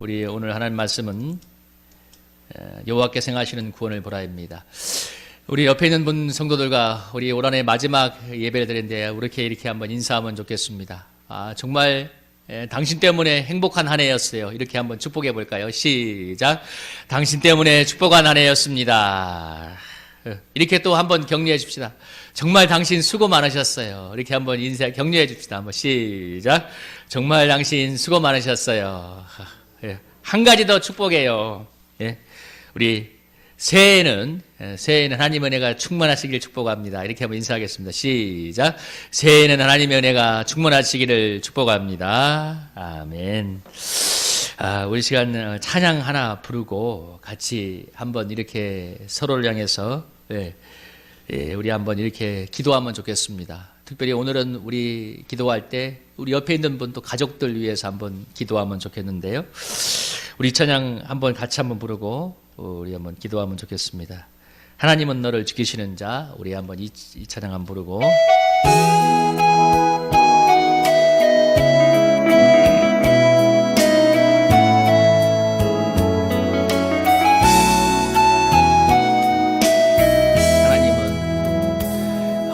우리 오늘 하나님 말씀은 여호와께서 행하시는 구원을 보라입니다. 우리 옆에 있는 분 성도들과 우리 올 한해 마지막 예배를 드리는데 이렇게 한번 인사하면 좋겠습니다. 정말 당신 때문에 행복한 한 해였어요. 이렇게 한번 축복해 볼까요? 시작. 당신 때문에 축복한 한 해였습니다. 이렇게 또 한번 격려해 줍시다. 정말 당신 수고 많으셨어요. 이렇게 한번 격려해 줍시다. 한번 시작. 정말 당신 수고 많으셨어요. 한 가지 더 축복해요. 우리 새해에는 하나님의 은혜가 충만하시길 축복합니다. 이렇게 한번 인사하겠습니다. 시작. 새해에는 하나님의 은혜가 충만하시기를 축복합니다. 아멘. 우리 시간 찬양 하나 부르고 같이 한번 이렇게 서로를 향해서 우리 한번 이렇게 기도하면 좋겠습니다. 특별히 오늘은 우리 기도할 때 우리 옆에 있는 분 또 가족들 위해서 한번 기도하면 좋겠는데요. 우리 찬양 한번 같이 한번 부르고 우리 한번 기도하면 좋겠습니다. 하나님은 너를 지키시는 자. 우리 한번 이 찬양 한번 부르고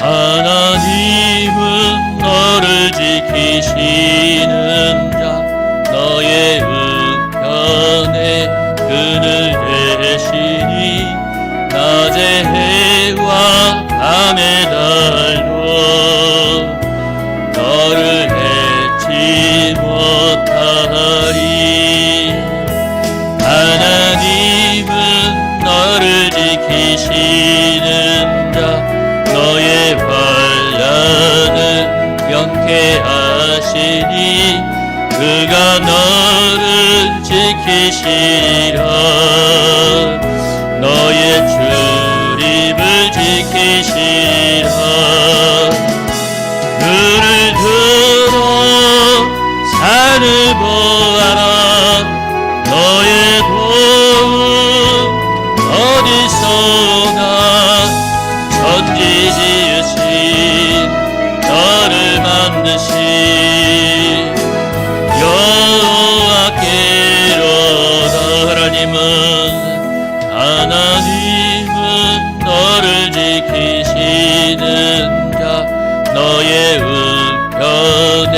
하나님은 너를 지키시는 자. 너의 우편에 그늘 대시니 낮에 해와 밤에 달도 너를 해치 못하리. 하나님은 너를 지키시는 자. 너의 환난을 면케하시니 그가 너를 지키시리라. 너의 출입을 지키시리라. 눈을 들어 산을 보아라. 너의 도움 어디서나 천지 지으신 너를 만드신 여호와께로다. 하나님은 너를 지키시는 자. 너의 우편에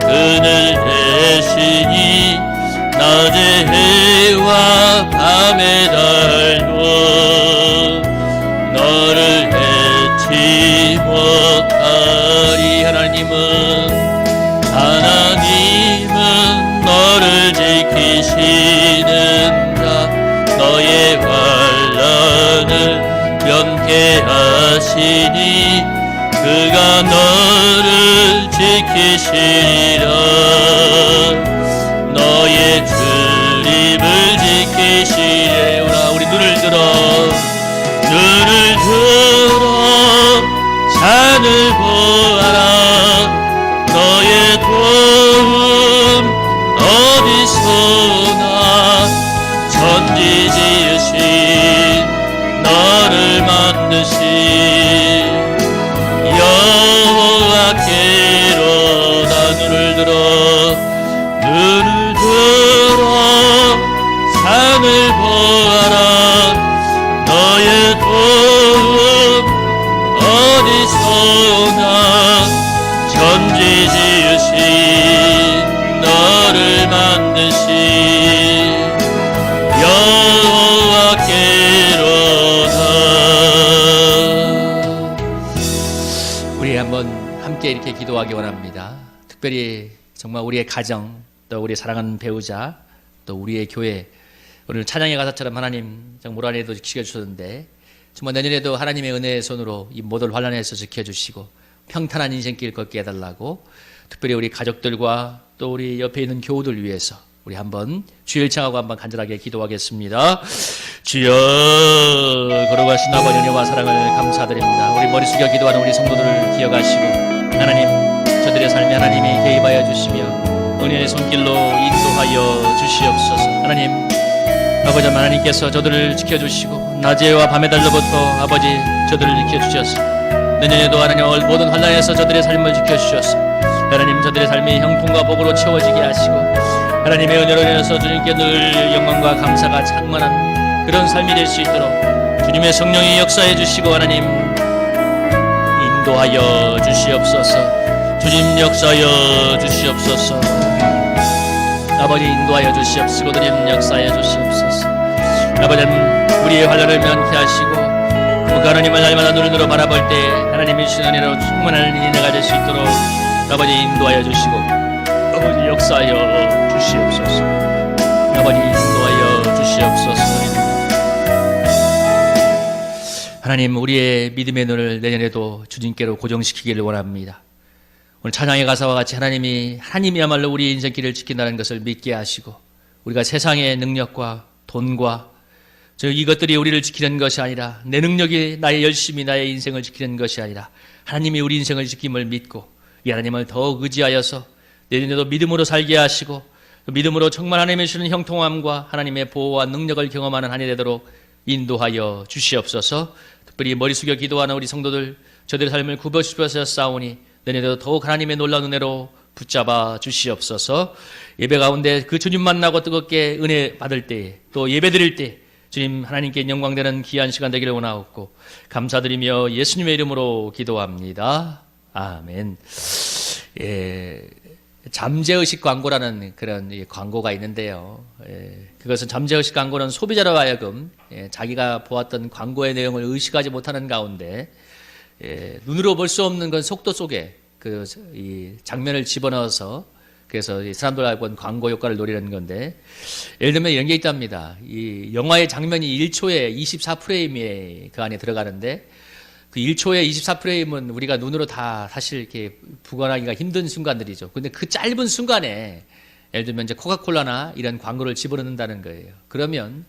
그늘 대시니 낮에 해와 밤에 달도 너를 해치 못하리. 하나님은 너를 지키시는 자. 너의 환난을 면케하시니 그가 너를 지키시리라. 너의 출입을 지키시리라. 우리 눈을 들어 산을 보아라. 너의 도움 어디서나 천지 지으신 너를 만드신 여호와께로다. 눈을 들어 산을 보아라. 너의 도움 어디서나 천지 지으신 너를 만드신 여호와께로다. 우리 한번 함께 이렇게 기도하기 원합니다. 특별히 정말 우리의 가정, 또 우리 사랑하는 배우자, 또 우리의 교회, 오늘 찬양의 가사처럼 하나님 정말 올 한해도 지켜주셨는데 정말 내년에도 하나님의 은혜의 손으로 이 모든 환난에서 지켜주시고 평탄한 인생길 걷게 해달라고 특별히 우리 가족들과 또 우리 옆에 있는 교우들 위해서 우리 한번 주여 일창하고 한번 간절하게 기도하겠습니다. 주여 거룩하신 아버지 은혜와 사랑을 감사드립니다. 우리 머리 숙여 기도하는 우리 성도들을 기억하시고 하나님 저들의 삶에 하나님이 개입하여 주시며 은혜의 손길로 인도하여 주시옵소서. 하나님 아버지 하나님께서 저들을 지켜주시고 낮에와 밤에 달로부터 아버지 저들을 지켜주셔서 내년에도 하나님 모든 환난에서 저들의 삶을 지켜주셔서 하나님 저들의 삶이 형통과 복으로 채워지게 하시고 하나님의 은혜로 인해서 주님께 늘 영광과 감사가 충만한 그런 삶이 될 수 있도록 주님의 성령이 역사해 주시고 하나님 인도하여 주시옵소서. 주님 역사하여 주시옵소서. 아버지 인도하여 주시옵시고 주님 역사하여 주시옵소서. 아버지 우리의 환난을 면케 하시고 그 하나님을 날마다 눈으로 바라볼 때 하나님의 신은혜로 충만한 인내가 될 수 있도록 아버지 인도하여 주시고 아버지 역사하여 주시옵소서. 아버지 인도하여 주시옵소서. 하나님 우리의 믿음의 눈을 내년에도 주님께로 고정시키기를 원합니다. 오늘 찬양의 가사와 같이 하나님이야말로 우리의 인생길을 지킨다는 것을 믿게 하시고 우리가 세상의 능력과 돈과 이것들이 우리를 지키는 것이 아니라 내 능력이 나의 열심이 나의 인생을 지키는 것이 아니라 하나님이 우리 인생을 지킴을 믿고 이 하나님을 더욱 의지하여서 내년에도 믿음으로 살게 하시고 믿음으로 정말 하나님의 주시는 형통함과 하나님의 보호와 능력을 경험하는 한 해 되도록 인도하여 주시옵소서. 특별히 머리 숙여 기도하는 우리 성도들 저들의 삶을 굽어주셔서 싸우니 내년에도 더욱 하나님의 놀라운 은혜로 붙잡아 주시옵소서. 예배 가운데 그 주님 만나고 뜨겁게 은혜 받을 때 또 예배 드릴 때 주님 하나님께 영광되는 귀한 시간 되기를 원하옵고 감사드리며 예수님의 이름으로 기도합니다. 아멘. 잠재의식 광고라는 그런 광고가 있는데요. 그것은 잠재의식 광고는 소비자로 하여금 자기가 보았던 광고의 내용을 의식하지 못하는 가운데 눈으로 볼 수 없는 건 속도 속에 이 장면을 집어넣어서 그래서 이 사람들 알고 본 광고 효과를 노리는 건데 예를 들면 이런 게 있답니다. 이 영화의 장면이 1초에 24프레임이 그 안에 들어가는데 그 1초에 24프레임은 우리가 눈으로 다 사실 이렇게 구간하기가 힘든 순간들이죠. 근데 그 짧은 순간에 예를 들면 이제 코카콜라나 이런 광고를 집어넣는다는 거예요. 그러면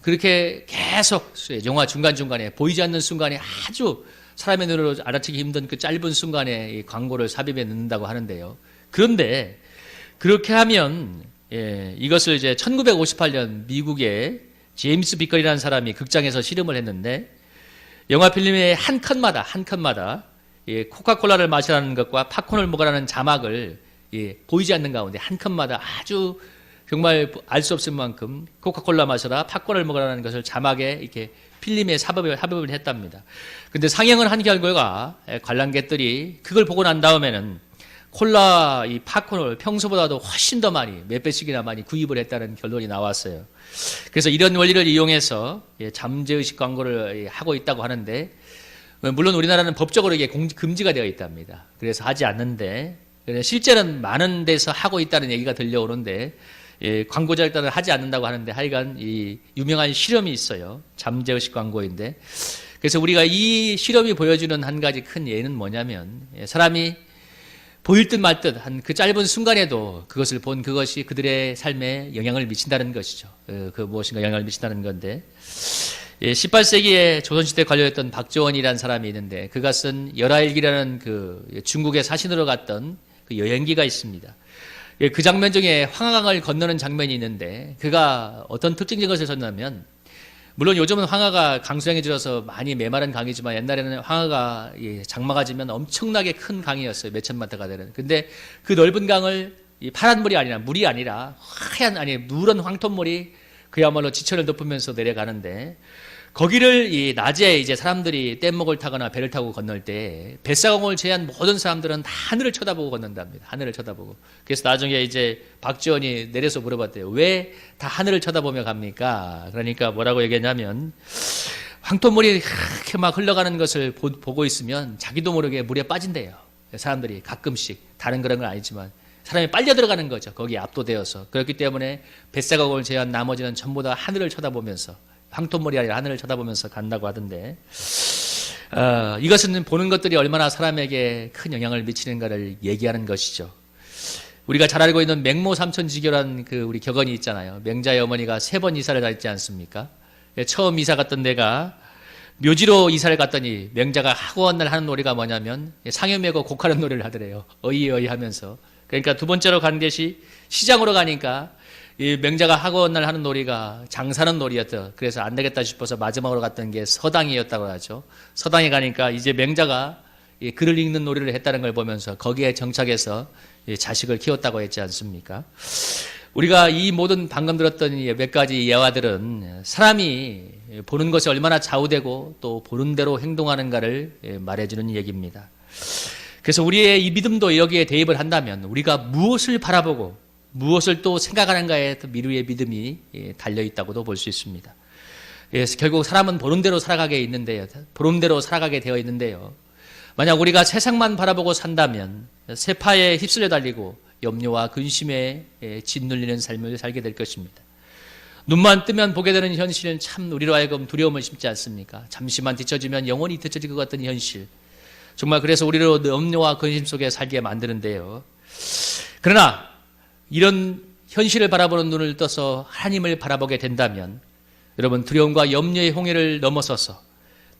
그렇게 계속 영화 중간중간에 보이지 않는 순간에 아주 사람의 눈으로 알아채기 힘든 그 짧은 순간에 이 광고를 삽입해 넣는다고 하는데요. 그런데 그렇게 하면 이것을 이제 1958년 미국의 제임스 비컬이라는 사람이 극장에서 실험을 했는데 영화 필름의 한 컷마다 코카콜라를 마시라는 것과 팝콘을 먹으라는 자막을 보이지 않는 가운데 한 컷마다 아주 정말 알 수 없을 만큼 코카콜라 마셔라, 팝콘을 먹으라는 것을 자막에 이렇게 필름에 삽입을 했답니다. 근데 상영을 한 결과가 관람객들이 그걸 보고 난 다음에는 콜라 이 팝콘을 평소보다도 훨씬 더 많이 몇 배씩이나 많이 구입을 했다는 결론이 나왔어요. 그래서 이런 원리를 이용해서 잠재의식 광고를 하고 있다고 하는데 물론 우리나라는 법적으로 이게 금지가 되어 있답니다. 그래서 하지 않는데 실제는 많은 데서 하고 있다는 얘기가 들려오는데 광고자들은 하지 않는다고 하는데 하여간 이 유명한 실험이 있어요. 잠재의식 광고인데 그래서 우리가 이 실험이 보여주는 한 가지 큰 예는 뭐냐면 사람이 보일 듯 말 듯 한 그 짧은 순간에도 그것을 본 그것이 그들의 삶에 영향을 미친다는 것이죠. 그 무엇인가 영향을 미친다는 건데 18세기에 조선시대에 관료했던 박조원이라는 사람이 있는데 그것은 열하일기라는 그 중국의 사신으로 갔던 그 여행기가 있습니다. 그 장면 중에 황하강을 건너는 장면이 있는데 그가 어떤 특징적인 것을 썼냐면 물론 요즘은 황하가 강수량이 줄어서 많이 메마른 강이지만 옛날에는 황하가 장마가 지면 엄청나게 큰 강이었어요. 몇천만 터가 되는. 근데 그 넓은 강을 이 파란 물이 아니라 하얀 누런 황토물이 그야말로 지천을 덮으면서 내려가는데 거기를 이 낮에 이제 사람들이 뗏목을 타거나 배를 타고 건널 때 뱃사공을 제한 모든 사람들은 다 하늘을 쳐다보고 건넌답니다. 하늘을 쳐다보고. 그래서 나중에 이제 박지원이 내려서 물어봤대요. 왜 다 하늘을 쳐다보며 갑니까? 그러니까 뭐라고 얘기했냐면 황토물이 이렇게 막 흘러가는 것을 보고 있으면 자기도 모르게 물에 빠진대요. 사람들이 가끔씩 다른 그런 건 아니지만 사람이 빨려 들어가는 거죠. 거기에 압도되어서. 그렇기 때문에 뱃사공을 제한 나머지는 전부 다 하늘을 쳐다보면서 황토물이 아니라 하늘을 쳐다보면서 간다고 하던데 이것은 보는 것들이 얼마나 사람에게 큰 영향을 미치는가를 얘기하는 것이죠. 우리가 잘 알고 있는 맹모 삼천지교란 그 우리 격언이 있잖아요. 맹자의 어머니가 3번 이사를 다녔지 않습니까? 처음 이사 갔던 데가 묘지로 이사를 갔더니 맹자가 하고 온 날 하는 놀이가 뭐냐면 상여 메고 곡하는 놀이를 하더래요. 어이어이 하면서. 그러니까 두 번째로 간 것이 시장으로 가니까 이 맹자가 하고 온 날 하는 놀이가 장사는 놀이였죠. 그래서 안 되겠다 싶어서 마지막으로 갔던 게 서당이었다고 하죠. 서당에 가니까 이제 맹자가 글을 읽는 놀이를 했다는 걸 보면서 거기에 정착해서 자식을 키웠다고 했지 않습니까? 우리가 이 모든 방금 들었던 이 몇 가지 예화들은 사람이 보는 것이 얼마나 좌우되고 또 보는 대로 행동하는가를 말해주는 얘기입니다. 그래서 우리의 이 믿음도 여기에 대입을 한다면 우리가 무엇을 바라보고 무엇을 또 생각하는가에 우리의 믿음이 달려있다고도 볼 수 있습니다. 그래서 결국 사람은 보는 대로 살아가게 되어 있는데요. 만약 우리가 세상만 바라보고 산다면 세파에 휩쓸려 달리고 염려와 근심에 짓눌리는 삶을 살게 될 것입니다. 눈만 뜨면 보게 되는 현실은 참 우리로 하여금 두려움을 심지 않습니까? 잠시만 뒤처지면 영원히 뒤처질 것 같은 현실. 정말 그래서 우리로 염려와 근심 속에 살게 만드는데요. 그러나 이런 현실을 바라보는 눈을 떠서 하나님을 바라보게 된다면 여러분 두려움과 염려의 홍해를 넘어서서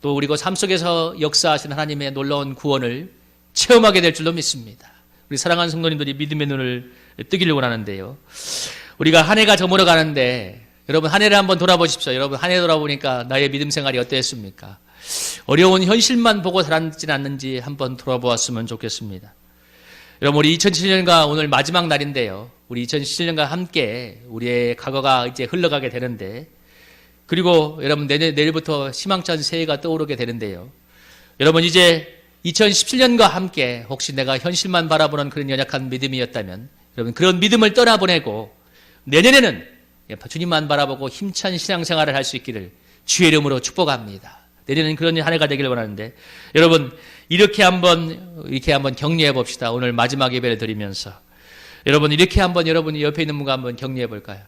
또 우리가 삶 속에서 역사하신 하나님의 놀라운 구원을 체험하게 될 줄로 믿습니다. 우리 사랑하는 성도님들이 믿음의 눈을 뜨기를 원하는데요. 우리가 한 해가 저물어 가는데 여러분 한 해를 한번 돌아보십시오. 여러분 한 해 돌아보니까 나의 믿음 생활이 어땠습니까? 어려운 현실만 보고 살았지 않는지 한번 돌아보았으면 좋겠습니다. 여러분 우리 2007년과 오늘 마지막 날인데요. 우리 2017년과 함께 우리의 과거가 이제 흘러가게 되는데 그리고 여러분 내일부터 희망찬 새해가 떠오르게 되는데요. 여러분 이제 2017년과 함께 혹시 내가 현실만 바라보는 그런 연약한 믿음이었다면 여러분 그런 믿음을 떠나보내고 내년에는 주님만 바라보고 힘찬 신앙생활을 할 수 있기를 주의 이름으로 축복합니다. 내년에는 그런 한 해가 되기를 원하는데 여러분 이렇게 한번 격려해 봅시다. 오늘 마지막 예배를 드리면서 여러분 이렇게 한번 여러분이 옆에 있는 분과 한번 격려해 볼까요?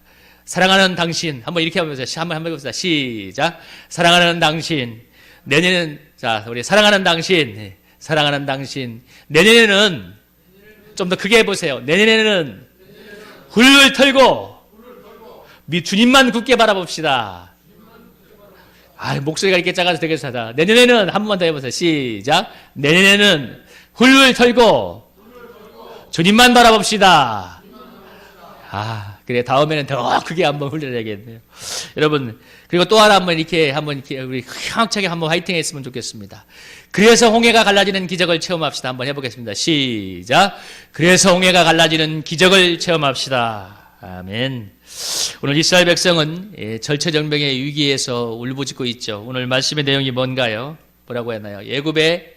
사랑하는 당신 한번 이렇게 한번 해봅시다. 시작. 사랑하는 당신 내년에는 자 우리 사랑하는 당신 내년에는 좀 더 크게 해보세요. 내년에는 훌훌 털고 주님만 굳게 바라봅시다. 목소리가 이렇게 작아서 되게 사다. 내년에는 한 번 더 해보세요. 시작. 내년에는 훌훌 털고 주님만 바라봅시다. 그래 다음에는 더 크게 한번 훈련해야겠네요. 여러분 그리고 또 하나 한번 이렇게 우리 힘차게 한번 화이팅 했으면 좋겠습니다. 그래서 홍해가 갈라지는 기적을 체험합시다. 한번 해보겠습니다. 시작. 그래서 홍해가 갈라지는 기적을 체험합시다. 아멘. 오늘 이스라엘 백성은 절체절명의 위기에서 울부짖고 있죠. 오늘 말씀의 내용이 뭔가요? 뭐라고 했나요? 애굽에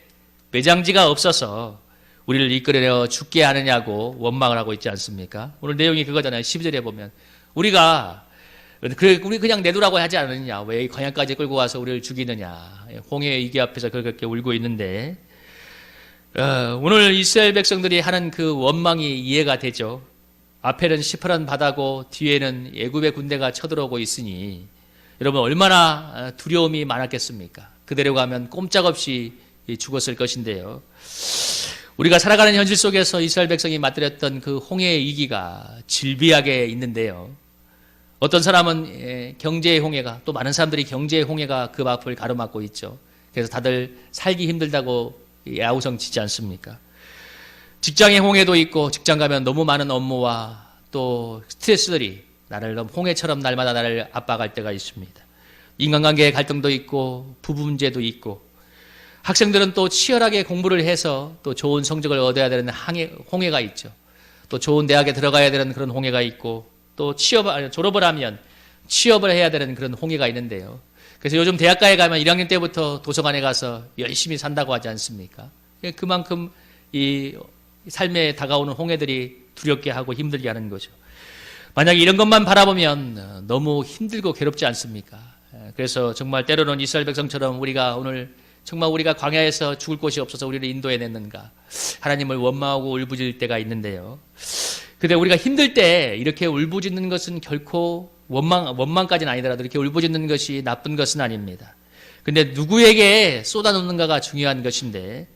매장지가 없어서 우리를 이끌어 죽게 하느냐고 원망을 하고 있지 않습니까? 오늘 내용이 그거잖아요. 12절에 보면 우리가 우리 그냥 내두라고 하지 않느냐? 왜 광야까지 끌고 와서 우리를 죽이느냐? 홍해의 위기 앞에서 그렇게 울고 있는데 오늘 이스라엘 백성들이 하는 그 원망이 이해가 되죠. 앞에는 시퍼런 바다고 뒤에는 애굽의 군대가 쳐들어오고 있으니 여러분 얼마나 두려움이 많았겠습니까? 그대로 가면 꼼짝없이 죽었을 것인데요. 우리가 살아가는 현실 속에서 이스라엘 백성이 맞들였던 그 홍해의 위기가 질비하게 있는데요. 어떤 사람은 경제의 홍해가 또 많은 사람들이 경제의 홍해가 그 앞을 가로막고 있죠. 그래서 다들 살기 힘들다고 야우성치지 않습니까? 직장의 홍해도 있고 직장 가면 너무 많은 업무와 또 스트레스들이 나를 홍해처럼 날마다 나를 압박할 때가 있습니다. 인간관계의 갈등도 있고 부부 문제도 있고 학생들은 또 치열하게 공부를 해서 또 좋은 성적을 얻어야 되는 홍해가 있죠. 또 좋은 대학에 들어가야 되는 그런 홍해가 있고 또 졸업을 하면 취업을 해야 되는 그런 홍해가 있는데요. 그래서 요즘 대학가에 가면 1학년 때부터 도서관에 가서 열심히 산다고 하지 않습니까? 그만큼 이 삶에 다가오는 홍해들이 두렵게 하고 힘들게 하는 거죠. 만약에 이런 것만 바라보면 너무 힘들고 괴롭지 않습니까? 그래서 정말 때로는 이스라엘 백성처럼 우리가 오늘 정말 우리가 광야에서 죽을 곳이 없어서 우리를 인도해냈는가 하나님을 원망하고 울부짖을 때가 있는데요. 근데 우리가 힘들 때 이렇게 울부짖는 것은 결코 원망까지는 아니더라도 이렇게 울부짖는 것이 나쁜 것은 아닙니다. 근데 누구에게 쏟아놓는가가 중요한 것인데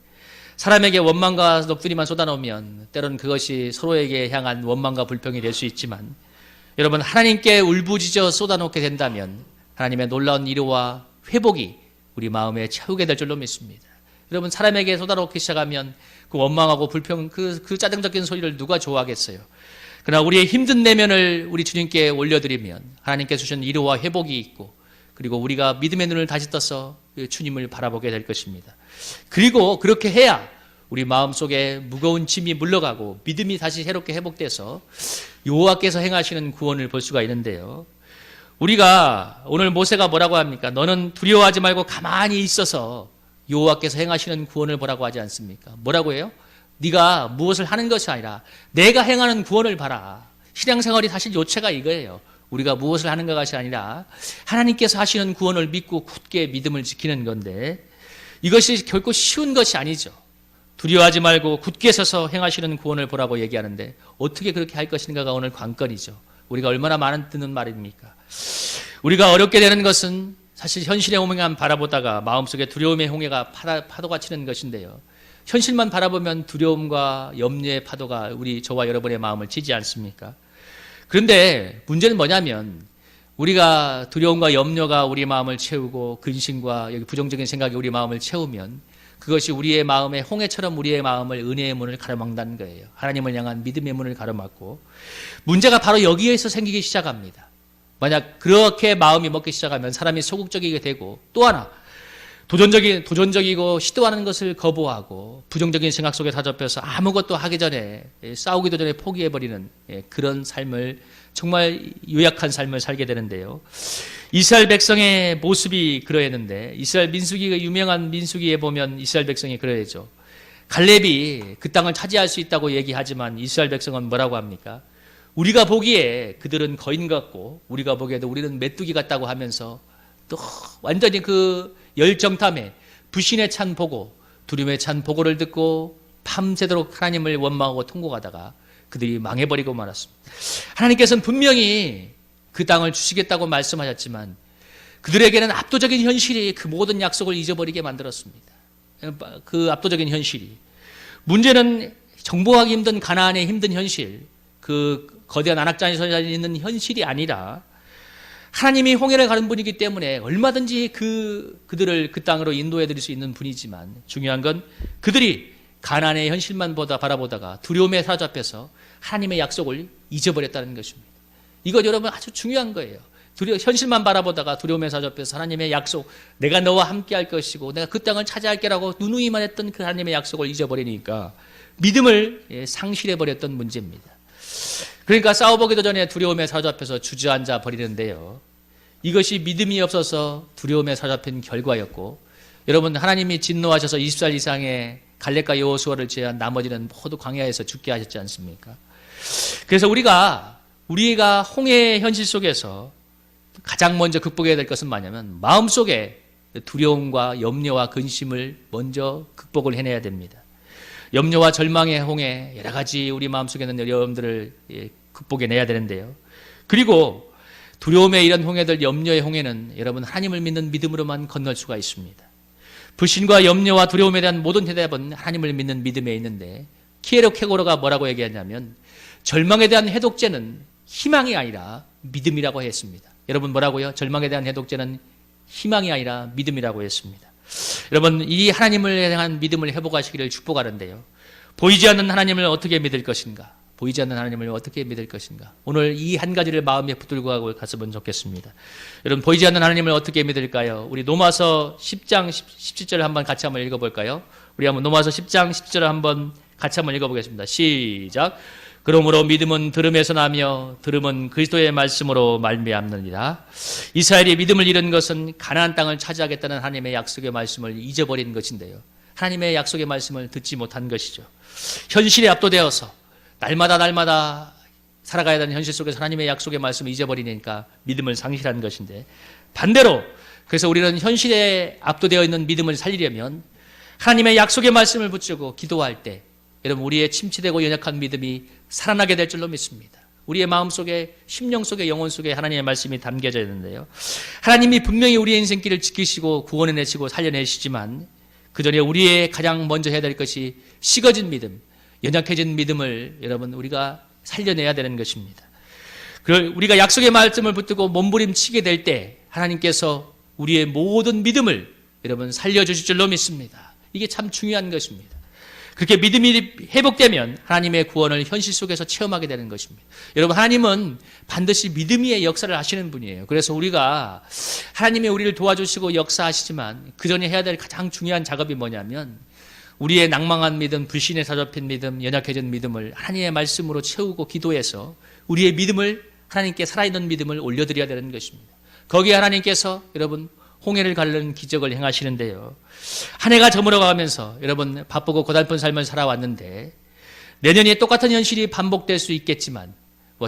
사람에게 원망과 넋두리만 쏟아놓으면 때로는 그것이 서로에게 향한 원망과 불평이 될 수 있지만 여러분 하나님께 울부짖어 쏟아놓게 된다면 하나님의 놀라운 위로와 회복이 우리 마음에 채우게 될 줄로 믿습니다. 여러분 사람에게 쏟아놓기 시작하면 그 원망하고 불평 그 짜증 섞인 소리를 누가 좋아하겠어요. 그러나 우리의 힘든 내면을 우리 주님께 올려드리면 하나님께 주신 위로와 회복이 있고 그리고 우리가 믿음의 눈을 다시 떠서 주님을 바라보게 될 것입니다. 그리고 그렇게 해야 우리 마음속에 무거운 짐이 물러가고 믿음이 다시 새롭게 회복돼서 여호와께서 행하시는 구원을 볼 수가 있는데요. 우리가 오늘 모세가 뭐라고 합니까? 너는 두려워하지 말고 가만히 있어서 여호와께서 행하시는 구원을 보라고 하지 않습니까? 뭐라고 해요? 네가 무엇을 하는 것이 아니라 내가 행하는 구원을 봐라. 신앙생활이 사실 요체가 이거예요. 우리가 무엇을 하는 것이 아니라 하나님께서 하시는 구원을 믿고 굳게 믿음을 지키는 건데 이것이 결코 쉬운 것이 아니죠. 두려워하지 말고 굳게 서서 행하시는 구원을 보라고 얘기하는데 어떻게 그렇게 할 것인가가 오늘 관건이죠. 우리가 얼마나 많은 듣는 말입니까? 우리가 어렵게 되는 것은 사실 현실의 홍해만 바라보다가 마음속에 두려움의 홍해가 파도가 치는 것인데요. 현실만 바라보면 두려움과 염려의 파도가 저와 여러분의 마음을 치지 않습니까? 그런데 문제는 뭐냐면 우리가 두려움과 염려가 우리 마음을 채우고 근심과 여기 부정적인 생각이 우리 마음을 채우면 그것이 우리의 마음의 홍해처럼 우리의 마음을 은혜의 문을 가로막는다는 거예요. 하나님을 향한 믿음의 문을 가로막고 문제가 바로 여기에서 생기기 시작합니다. 만약 그렇게 마음이 먹기 시작하면 사람이 소극적이게 되고 또 하나 도전적이고 시도하는 것을 거부하고 부정적인 생각 속에 사로잡혀서 아무것도 하기 전에 싸우기도 전에 포기해버리는 그런 삶을 정말 요약한 삶을 살게 되는데요. 이스라엘 백성의 모습이 그러했는데 이스라엘 민수기가 유명한 민수기에 보면 이스라엘 백성이 그러했죠. 갈렙이 그 땅을 차지할 수 있다고 얘기하지만 이스라엘 백성은 뭐라고 합니까? 우리가 보기에 그들은 거인 같고 우리가 보기에도 우리는 메뚜기 같다고 하면서 또 완전히 그 열정탐에 불신에 찬 보고 두려움에 찬 보고를 듣고 밤새도록 하나님을 원망하고 통곡하다가 그들이 망해버리고 말았습니다. 하나님께서는 분명히 그 땅을 주시겠다고 말씀하셨지만 그들에게는 압도적인 현실이 그 모든 약속을 잊어버리게 만들었습니다. 그 압도적인 현실이. 문제는 정복하기 힘든 가나안의 힘든 현실, 그 거대한 안악산에 있는 현실이 아니라 하나님이 홍해를 가는 분이기 때문에 얼마든지 그들을 그 땅으로 인도해 드릴 수 있는 분이지만 중요한 건 그들이 가나안의 현실만 바라보다가 두려움에 사로잡혀서 하나님의 약속을 잊어버렸다는 것입니다. 이거 여러분 아주 중요한 거예요. 현실만 바라보다가 두려움에 사로잡혀서 하나님의 약속, 내가 너와 함께 할 것이고 내가 그 땅을 차지할게라고 누누이만 했던 그 하나님의 약속을 잊어버리니까 믿음을 상실해버렸던 문제입니다. 그러니까 싸워보기도 전에 두려움에 사로잡혀서 주저앉아 버리는데요. 이것이 믿음이 없어서 두려움에 사로잡힌 결과였고 여러분 하나님이 진노하셔서 20살 이상의 갈렙과 여호수아를 제외한 나머지는 모두 광야에서 죽게 하셨지 않습니까? 그래서 우리가 홍해의 현실 속에서 가장 먼저 극복해야 될 것은 뭐냐면 마음속에 두려움과 염려와 근심을 먼저 극복을 해내야 됩니다. 염려와 절망의 홍해 여러 가지 우리 마음속에는 어려움들을 극복해내야 되는데요. 그리고 두려움의 이런 홍해들 염려의 홍해는 여러분 하나님을 믿는 믿음으로만 건널 수가 있습니다. 불신과 염려와 두려움에 대한 모든 대답은 하나님을 믿는 믿음에 있는데 키에로 케고로가 뭐라고 얘기하냐면 절망에 대한 해독제는 희망이 아니라 믿음이라고 했습니다. 여러분 뭐라고요? 절망에 대한 해독제는 희망이 아니라 믿음이라고 했습니다. 여러분 이 하나님을 향한 믿음을 회복하시기를 축복하는데요. 보이지 않는 하나님을 어떻게 믿을 것인가? 보이지 않는 하나님을 어떻게 믿을 것인가? 오늘 이 한 가지를 마음에 붙들고 가고 갔으면 좋겠습니다. 여러분 보이지 않는 하나님을 어떻게 믿을까요? 우리 로마서 10장 17절을 한번 같이 한번 읽어볼까요? 우리 한번 로마서 10장 17절을 한번 같이 한번 읽어보겠습니다. 시작. 그러므로 믿음은 들음에서 나며 들음은 그리스도의 말씀으로 말미암느니라. 이스라엘이 믿음을 잃은 것은 가나안 땅을 차지하겠다는 하나님의 약속의 말씀을 잊어버린 것인데요. 하나님의 약속의 말씀을 듣지 못한 것이죠. 현실에 압도되어서 날마다 살아가야 되는 현실 속에서 하나님의 약속의 말씀을 잊어버리니까 믿음을 상실한 것인데 반대로 그래서 우리는 현실에 압도되어 있는 믿음을 살리려면 하나님의 약속의 말씀을 붙들고 기도할 때 여러분 우리의 침체되고 연약한 믿음이 살아나게 될 줄로 믿습니다. 우리의 마음속에 심령 속에 영혼 속에 하나님의 말씀이 담겨져 있는데요. 하나님이 분명히 우리의 인생길을 지키시고 구원해내시고 살려내시지만 그 전에 우리의 가장 먼저 해야 될 것이 식어진 믿음, 연약해진 믿음을 여러분 우리가 살려내야 되는 것입니다. 우리가 약속의 말씀을 붙들고 몸부림치게 될 때 하나님께서 우리의 모든 믿음을 여러분 살려주실 줄로 믿습니다. 이게 참 중요한 것입니다. 그렇게 믿음이 회복되면 하나님의 구원을 현실 속에서 체험하게 되는 것입니다. 여러분 하나님은 반드시 믿음 위에 역사를 하시는 분이에요. 그래서 우리가 하나님이 우리를 도와주시고 역사하시지만 그 전에 해야 될 가장 중요한 작업이 뭐냐면 우리의 낭망한 믿음, 불신에 사로잡힌 믿음, 연약해진 믿음을 하나님의 말씀으로 채우고 기도해서 우리의 믿음을 하나님께 살아있는 믿음을 올려드려야 되는 것입니다. 거기에 하나님께서 여러분 홍해를 가르는 기적을 행하시는데요. 한 해가 저물어가면서 여러분 바쁘고 고달픈 삶을 살아왔는데 내년에 똑같은 현실이 반복될 수 있겠지만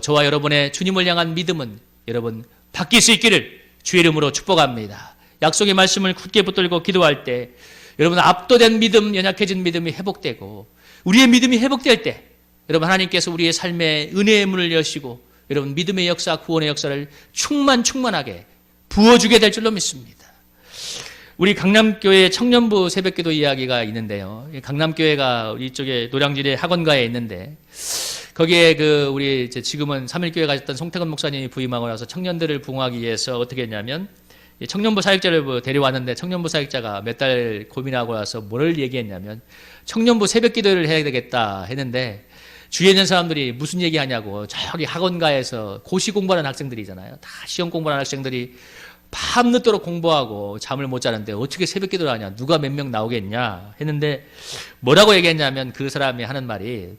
저와 여러분의 주님을 향한 믿음은 여러분 바뀔 수 있기를 주의 이름으로 축복합니다. 약속의 말씀을 굳게 붙들고 기도할 때 여러분 압도된 믿음, 연약해진 믿음이 회복되고 우리의 믿음이 회복될 때 여러분 하나님께서 우리의 삶에 은혜의 문을 여시고 여러분 믿음의 역사, 구원의 역사를 충만하게 부어주게 될 줄로 믿습니다. 우리 강남교회 청년부 새벽기도 이야기가 있는데요. 강남교회가 이쪽에 노량진의 학원가에 있는데 거기에 우리 지금은 삼일교회 가셨던 송태근 목사님이 부임하고 나서 청년들을 부흥하기 위해서 어떻게 했냐면 청년부 사역자를 데려왔는데 청년부 사역자가 몇 달 고민하고 나서 뭐를 얘기했냐면 청년부 새벽기도를 해야 되겠다 했는데 주위에 있는 사람들이 무슨 얘기하냐고 저기 학원가에서 고시 공부하는 학생들이잖아요. 다 시험 공부하는 학생들이 밤늦도록 공부하고 잠을 못 자는데 어떻게 새벽기도를 하냐, 누가 몇 명 나오겠냐 했는데 뭐라고 얘기했냐면 그 사람이 하는 말이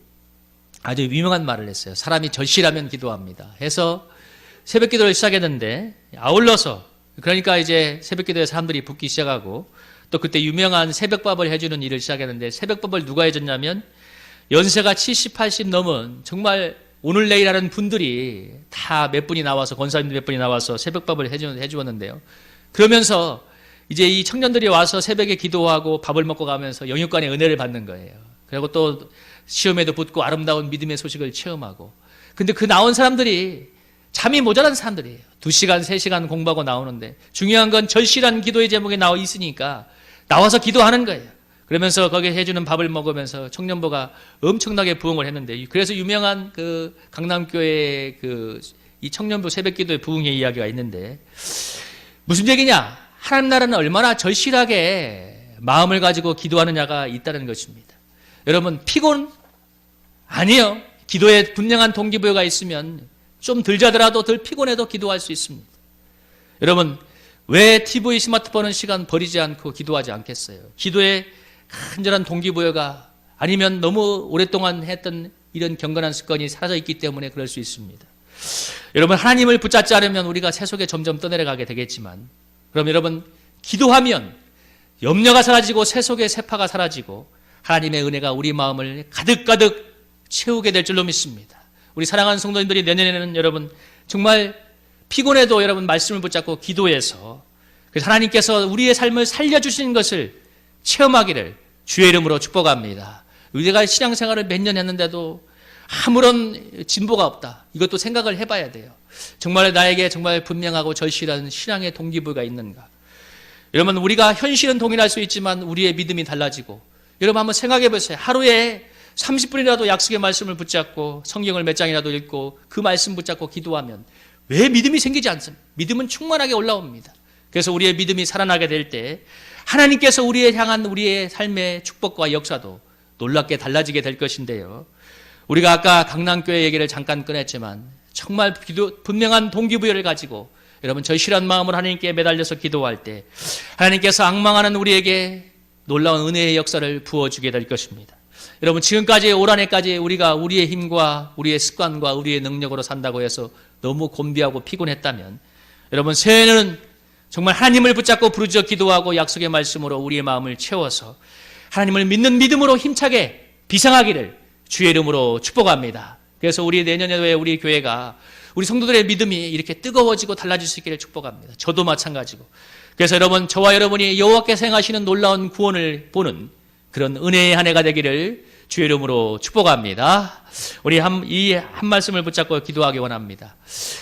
아주 유명한 말을 했어요. 사람이 절실하면 기도합니다 해서 새벽기도를 시작했는데 아울러서 그러니까 이제 새벽기도에 사람들이 붙기 시작하고 또 그때 유명한 새벽밥을 해주는 일을 시작했는데 새벽밥을 누가 해줬냐면 연세가 70, 80 넘은 정말 오늘 내일 하는 분들이 다 몇 분이 나와서 권사님들 몇 분이 나와서 새벽밥을 해주었는데요. 그러면서 이제 이 청년들이 와서 새벽에 기도하고 밥을 먹고 가면서 영육간의 은혜를 받는 거예요. 그리고 또 시험에도 붙고 아름다운 믿음의 소식을 체험하고. 근데 그 나온 사람들이 잠이 모자란 사람들이에요. 2시간, 3시간 공부하고 나오는데 중요한 건 절실한 기도의 제목에 나와 있으니까 나와서 기도하는 거예요. 그러면서 거기에 해주는 밥을 먹으면서 청년부가 엄청나게 부흥을 했는데 그래서 유명한 강남교회 이 청년부 새벽기도의 부흥의 이야기가 있는데 무슨 얘기냐? 하나님 나라는 얼마나 절실하게 마음을 가지고 기도하느냐가 있다는 것입니다. 여러분 피곤? 아니요. 기도에 분명한 동기부여가 있으면 좀 덜 자더라도 덜 피곤해도 기도할 수 있습니다. 여러분 왜 TV, 스마트폰은 시간 버리지 않고 기도하지 않겠어요? 기도에 간절한 동기부여가 아니면 너무 오랫동안 했던 이런 경건한 습관이 사라져 있기 때문에 그럴 수 있습니다. 여러분 하나님을 붙잡지 않으면 우리가 세속에 점점 떠내려가게 되겠지만 그럼 여러분 기도하면 염려가 사라지고 세속의 세파가 사라지고 하나님의 은혜가 우리 마음을 가득가득 채우게 될 줄로 믿습니다. 우리 사랑하는 성도님들이 내년에는 여러분 정말 피곤해도 여러분 말씀을 붙잡고 기도해서 하나님께서 우리의 삶을 살려주시는 것을 체험하기를 주의 이름으로 축복합니다. 우리가 신앙생활을 몇 년 했는데도 아무런 진보가 없다. 이것도 생각을 해봐야 돼요. 정말 나에게 정말 분명하고 절실한 신앙의 동기부여가 있는가. 여러분 우리가 현실은 동일할 수 있지만 우리의 믿음이 달라지고 여러분 한번 생각해 보세요. 하루에 30분이라도 약속의 말씀을 붙잡고 성경을 몇 장이라도 읽고 그 말씀 붙잡고 기도하면 왜 믿음이 생기지 않습니까? 믿음은 충만하게 올라옵니다. 그래서 우리의 믿음이 살아나게 될 때 하나님께서 우리에 향한 우리의 삶의 축복과 역사도 놀랍게 달라지게 될 것인데요. 우리가 아까 강남교회 얘기를 잠깐 꺼냈지만 정말 분명한 동기부여를 가지고 여러분 절실한 마음으로 하나님께 매달려서 기도할 때 하나님께서 앙망하는 우리에게 놀라운 은혜의 역사를 부어주게 될 것입니다. 여러분 지금까지 올 한 해까지 우리가 우리의 힘과 우리의 습관과 우리의 능력으로 산다고 해서 너무 곤비하고 피곤했다면 여러분 새해는 정말 하나님을 붙잡고 부르짖어 기도하고 약속의 말씀으로 우리의 마음을 채워서 하나님을 믿는 믿음으로 힘차게 비상하기를 주의 이름으로 축복합니다. 그래서 우리 내년에 우리 교회가 우리 성도들의 믿음이 이렇게 뜨거워지고 달라질 수 있기를 축복합니다. 저도 마찬가지고. 그래서 여러분 저와 여러분이 여호와께서 행하시는 놀라운 구원을 보는 그런 은혜의 한 해가 되기를 주의 이름으로 축복합니다. 우리 이 한 말씀을 붙잡고 기도하기 원합니다.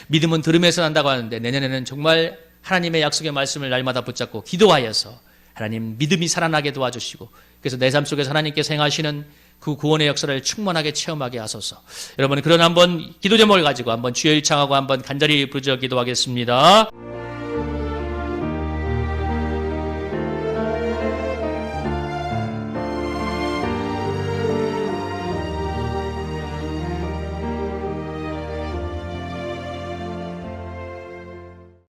믿음은 들음에서 난다고 하는데 내년에는 정말 하나님의 약속의 말씀을 날마다 붙잡고 기도하여서 하나님 믿음이 살아나게 도와주시고 그래서 내 삶 속에서 하나님께서 행하시는 그 구원의 역사를 충만하게 체험하게 하소서. 여러분 그런 한번 기도 제목을 가지고 한번 주여 일창하고 한번 간절히 부르짖어 기도하겠습니다.